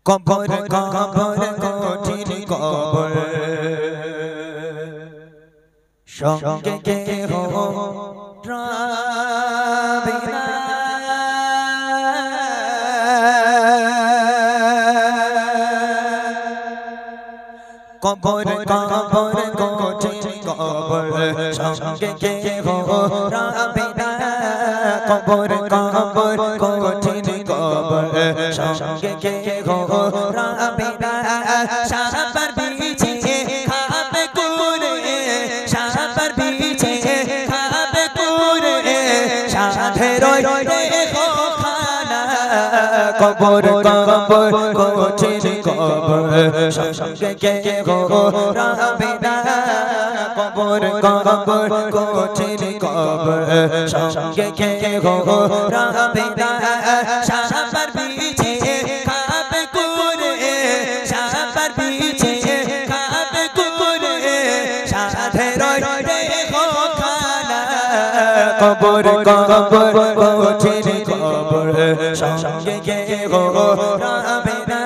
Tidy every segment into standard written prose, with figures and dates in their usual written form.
কবর কবর কঠিন কবর সঙ্গে কেহ রবে না কবর কবর কঠিন কবর সঙ্গে কেহ রবে না কবর কবর কঠিন কবর সঙ্গে কেহ রবে না সাবার বিছে খাবে কুরে সাবার বিছে খাবে কুরে সাধে রয় খানা কবর কবর কঠিন কবর সঙ্গে কেহ রবে না কবর কবর কঠিন কবর সঙ্গে কেহ রবে না সাবার বিছে খাবে কুরে সাবার বিছে খাবে কুরে সাধে রয় খানা কবর কবর কঠিন কবর সঙ্গে কেহ রবে না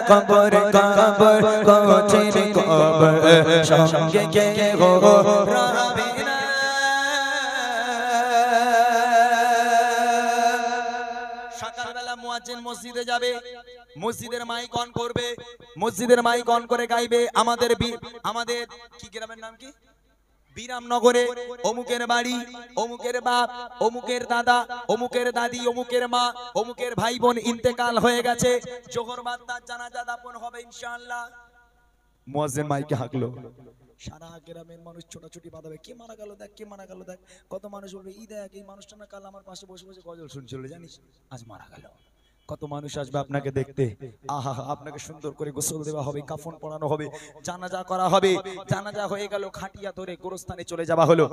কবর কবর কঠিন কবর সঙ্গে কেহ রবে না সকালবেলা মুয়াজ্জিন মসজিদে যাবে মসজিদের মাইক অন করবে মসজিদের মাইক অন করে গাইবে আমাদের কি গ্রামের নাম কি বিরামনগরে অমুকের বাড়ি অমুকের বাপ অমুকের দাদা অমুকের দাদি অমুকের মা অমুকের ভাই বোন ইন্তেকাল হয়ে গেছে জোহর বাদ তার জানাজা দাফন হবে ইনশাআল্লাহ মুয়াজ্জিন মাইকে হাঁকলো সারা গ্রামের মানুষ ছোটাছুটি বাঁধাবে কে মারা গেল দেখ কে মারা গেল দেখ কত মানুষ বলবে ই দেখ এই মানুষটা না কাল আমার পাশে বসে বসে গজল শুনছিল জানিস আজ মারা গেল কত মানুষ আসবে আপনাকে দেখতে আহা আপনাকে সুন্দর করে গোসল দেওয়া হবে কাফন পরানো হবে জানাজা করা হবে জানাজা হয়ে গেল খাটিয়া ধরে গোরস্থানে চলে যাওয়া হলো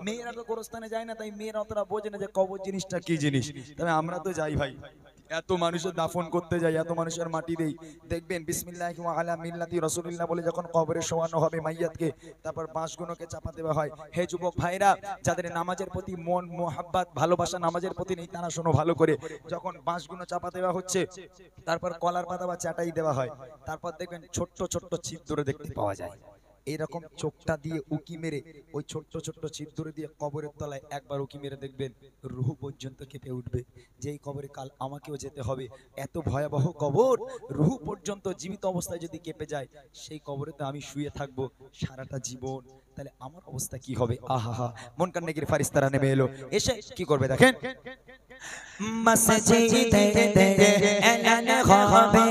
মেয়েরা তো গোরস্থানে যায় না তাই মেয়েরা অতটা বোঝে না যে কবর জিনিসটা কি জিনিস তবে আমরা তো যাই ভাই এত মানুষের দাফন করতে যাই এত মানুষের মাটি দেই দেখবেন বিসমিল্লাহি ওয়া আলা মিল্লাতি রাসূলিল্লাহ বলে যখন কবরে শোয়ানো হবে মাইয়াতকে তারপর বাঁশগুলোকে চাপা দেওয়া হয় হে যুবক ভাইরা যাদের নামাজের প্রতি মন মোহাব্বত ভালোবাসা নামাজের প্রতি নেই তারা শোনো ভালো করে যখন বাঁশগুলো চাপা দেওয়া হচ্ছে তারপর কলার পাতা বা চাটাই দেওয়া হয় তারপর দেখবেন ছোট্ট ছোট্ট ছিদ্র দেখতে পাওয়া যায় এরকম চোখটা দিয়ে উকি মেরে ওই ছোট্ট ছোট্ট ছিদ্র দিয়ে কবরের তলায় একবার উকি মেরে দেখবেন রূহ পর্যন্ত কেঁপে উঠবে যেই কবরে কাল আমাকেও যেতে হবে এত ভয়াবহ কবর রূহ পর্যন্ত জীবিত অবস্থায় যদি কেঁপে যায় সেই কবরেতে আমি শুয়ে থাকবো সারাটা জীবন তাহলে আমার অবস্থা কি হবে আহা মন কান্নাগির ফারিস্তারা নেমে এলো এসে কি করবে দেখেন মসজিদে এলান হবে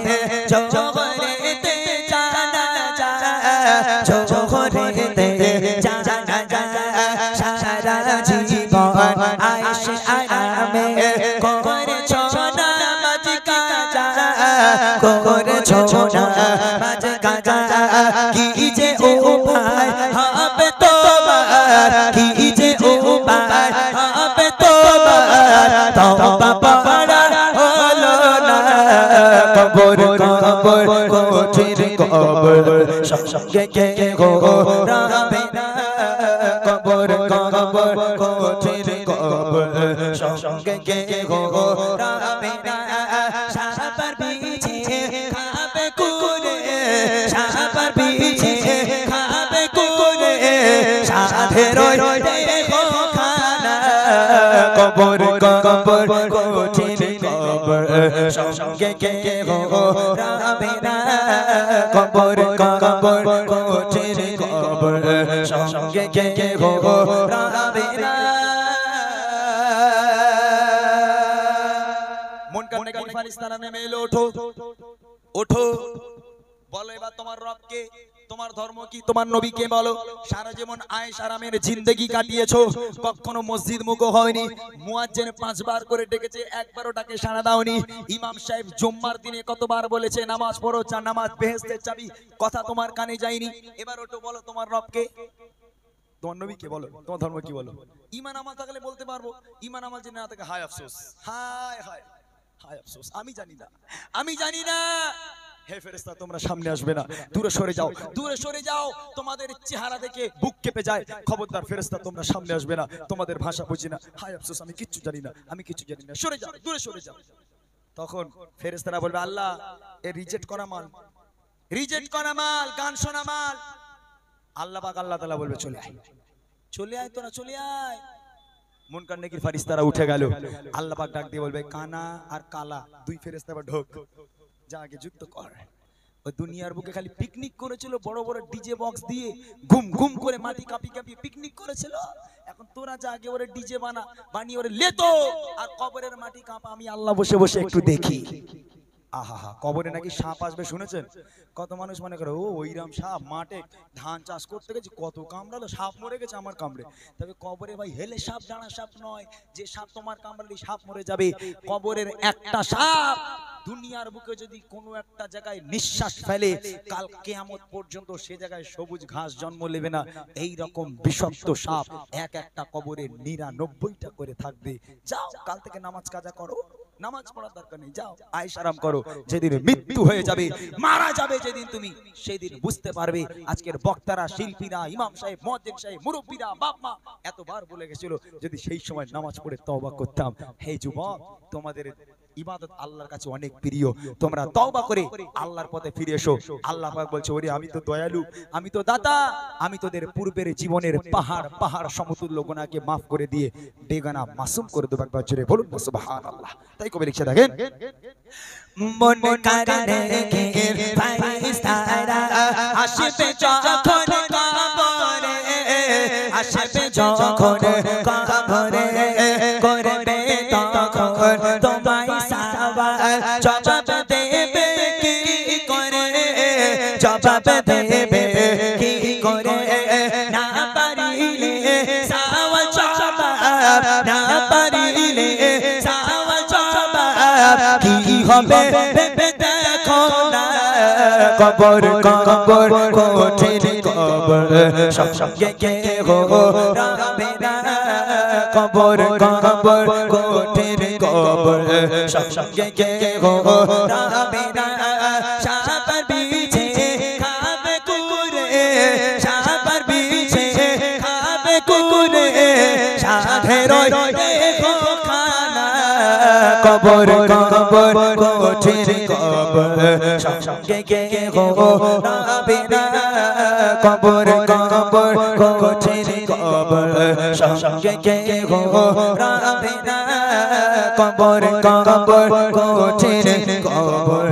জোহরেতে জানাজা জোহরেতে জানাজা সারা জীবন আয়েশে আরামে করেছো নামাজ কাজা করেছো নামাজ কাজা কি যে উপায় হবে তোমার কি যে উপায় হবে তোমার তওবা পড়া হলো না কবর কবর কঠিন কবর সঙ্গে কেহ রবে না কবর কবর কঠিন কবর সঙ্গে কেহ রবে না সাবার বিছে খাবে কুরে সাবার বিছে খাবে কুরে সাধে রয় খানা কবর কবর কঠিন কবর সঙ্গে কেহ রবে না কবর কবর কঠিন কবর সঙ্গে কেহ রবে না মন কান্নাকাটি ফারিস্তারা নেমে এলো ওঠো ওঠো বলো এবার তোমার রবকে তোমার ধর্ম কি তোমার নবীকে বলো সারা জীবন আয়েশ আরামের জিন্দেগি কাটিয়েছো কখনো মসজিদ মুখো হয়নি মুয়াজ্জিন 5 বার করে ডেকেছে একবারও ডাকে সাড়া দাওনি ইমাম সাহেব জুম্মার দিনে কতবার বলেছে নামাজ পড়ো চা নামাজ বেহেশতের চাবি কথা তোমার কানে যায়নি এবার ওটো বলো তোমার রবকে তোমার নবীকে বলো তোমার ধর্ম কি বলো ঈমান আমল থাকলে বলতে পারবো ঈমান আমল যদি না থাকে হায় আফসোস হায় হায় হায় আফসোস আমি জানি না হে ফেরেশতা তোমরা সামনে আসবে না দূরে সরে যাও তোমাদের চেহারা দেখে বুক কেঁপে যায় খবরদার ফেরেশতা তোমরা সামনে আসবে না তোমাদের ভাষা বুঝি না হায় আফসোস আমি কিচ্ছু জানি না সরে যাও দূরে সরে যাও তখন ফেরেশতারা বলবে আল্লাহ এ রিজেক্ট করা মাল, রিজেক্ট করা মাল, গান শোনা মাল। আল্লাহ পাক আল্লাহ তাআলা বলবে চলে আয়, চলে আয়, তোরা চলে আয়। মুনকার নেকির ফেরেশতারা উঠে গেল। আল্লাহ পাক ডাক দিয়ে বলবে কানা আর কালা দুই ফেরেশতা ঢোক, যা আগে যুদ্ধ কর। ওই দুনিয়ার বুকে খালি পিকনিক করেছিল, বড় বড় ডিজে বক্স দিয়ে ঘুম ঘুম করে মাটি কাঁপি কাঁপি পিকনিক করেছিল। এখন তোরা যা আগে ওরে ডিজে বানিয়ে ওরে লেতো, আর কবরের মাটি কাঁপা আমি আল্লাহ বসে বসে একটু দেখি। আহা, কবরে নাকি সাপ আসবে শুনেছেন? কত মানুষ মনে করে ও ওইরাম সাপ, মাঠে ধান চাষ করতে গেছি কত কামড়ালো, সাপ মরে গেছে আমার কামড়ে। তবে কবরে ভাই হেলে সাপ ডানা সাপ নয়, যে সাপ তোমার কামড়ালে সাপ মরে যাবে। কবরের একটা সাপ দুনিয়ার বুকে যদি কোনো একটা জায়গায় নিঃশ্বাস ফেলে, কাল কিয়ামত পর্যন্ত সে জায়গায় সবুজ ঘাস জন্ম নেবে না। এই রকম বিষাক্ত সাপ এক একটা কবরে 99টা করে থাকবে। যাও কাল থেকে নামাজ কাজা করো, নামাজ পড়ার দরকার নেই, যাও আয়েশ আরাম করো। যেদিন মৃত্যু হয়ে যাবে, মারা যাবে যেদিন তুমি, সেদিন বুঝতে পারবে। আজকের বক্তারা, শিল্পীরা, ইমাম সাহেব, মুয়াজ্জিন সাহেব, মুরব্বীরা, বাপ মা এতবার বলে গেছিল, যদি সেই সময় নামাজ পড়ে তওবা করতাম। হে যুবক, তোমাদের ইবাদত আল্লাহর কাছে অনেক প্রিয়, তোমরা তওবা করে আল্লাহর পথে ফিরে এসো। আল্লাহ পাক বলছে ওরে আমি তো দয়ালু, আমি তো দাতা, আমি তোদের পূর্বের জীবনের পাহাড় পাহাড় সমতুল্য গুনাহকে maaf করে দিয়ে বেগানা মাসুম করে দেব। একবার জোরে বলুন সুবহানাল্লাহ। তাই কবি লিখছে দেখেন, মন কারণে ফারিস্তারা আসবে যখন কবরে, আসবে যখন কবরে, করবে তখন তোমায় সওয়াল, জবাব দেবে কি করে, জবাব দেবে কি করে, না পারিলে সওয়াল জবাব, না পারিলে সওয়াল জবাব কি হবে ভেবে দেখো না। কবর কবর কঠিন কবর, সব সঙ্গে কেউ রাবে না। কবর কবর কঠিন কবর, সব সঙ্গে কেউ রাবে না। সাপার বিছে খাবে কুরে, সাপার বিছে খাবে কুরে, সাধের দেখো খানা। কবর কবর কঠিন কবর, সব সঙ্গে কেউ রাবে না। কবর কবর কঠিন কবর, সব সঙ্গে কেউ রাবে না। কবর কবর কঠিন কবর।